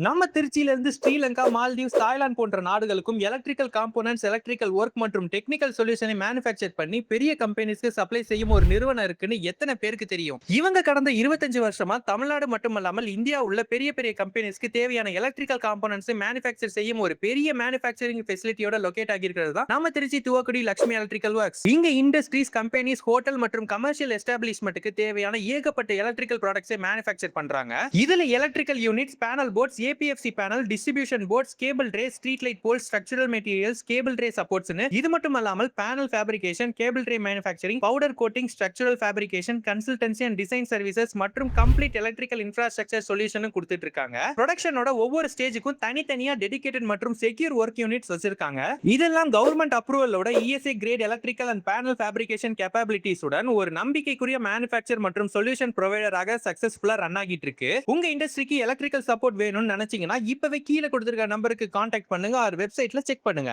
நம்ம திருச்சியில இருந்து ஸ்ரீலங்கா, மால்தீவ்ஸ், தாய்லாந்து போன்ற நாடுகளுக்கும் எலக்ட்ரிக்கல் காம்போனன்ட்ஸ், எலக்ட்ரிக்கல் ஒர்க் மற்றும் டெக்னிக்கல் சொல்யூஷனை மேனுஃபேக்சர் பண்ணி பெரிய கம்பெனிஸ்க்கு சப்ளை செய்யும் ஒரு நிறுவனம் இருக்குன்னு எத்தனை பேருக்கு தெரியும்? இவங்க கடந்த 25 வருஷமா தமிழ்நாடு மட்டுமல்லாமல் இந்தியா உள்ள பெரிய பெரிய கம்பெனிஸ்க்கு தேவையான எலக்ட்ரிக்கல் காம்போனன்ட்ஸை மேனுஃபேக்சர் செய்யும் ஒரு பெரிய மேனுஃபேக்சரிங் ஃபெசிலிட்டியோட லொகேட் ஆகியிருக்கிறது தான் நம்ம திருச்சி துவக்குடி லட்சுமி எலக்ட்ரிக்கல் ஒர்க்ஸ். இங்க இண்டஸ்ட்ரீஸ், கம்பெனிஸ், ஹோட்டல் மற்றும் கமர்ஷியல் எஸ்டாப்லிஷ்மெண்ட்டுக்கு தேவையான ஏகப்பட்ட எலக்ட்ரிக்கல் ப்ராடக்ட்ஸை மேனுஃபேக்சர் பண்றாங்க. இதுல electrical units, panel boards, APFC panel, distribution boards, cable tray, street light poles, structural materials, cable tray சப்போர்ட்ஸ்னு இது மட்டும் அல்லாமல் panel fabrication, cable tray manufacturing, powder coating, structural fabrication, consultancy and design services மற்றும் complete electrical infrastructure solution கொடுத்துட்டு இருக்காங்க. ப்ரொடக்ஷனோட ஒவ்வொரு ஸ்டேஜுக்கும் தனித்தனியா dedicated மற்றும் செக்யூர் ஒர்க் யூனிட்ஸ் வச்சிருக்காங்க. இதெல்லாம் கவர்மெண்ட் அப்ரூவலோட ESA grade electrical and panel fabrication capabilities உடன் ஒரு நம்பிக்கைக்குரிய மேனுஃபேக்சர் மற்றும் சொல்யூஷன் ப்ரொவைடராக சக்சஸ்ஃபுல்லா ரன் ஆகிட்டு இருக்கு. உங்க இண்டஸ்ட்ரிக்கு எலக்ட்ரிக்கல் சப்போர்ட் வேணும்னு நினைச்சீங்கன்னா இப்பவே கீழே கொடுத்திருக்க நம்பருக்கு கான்டாக்ட் பண்ணுங்க, ஆர் வெப்சைட்ல செக் பண்ணுங்க.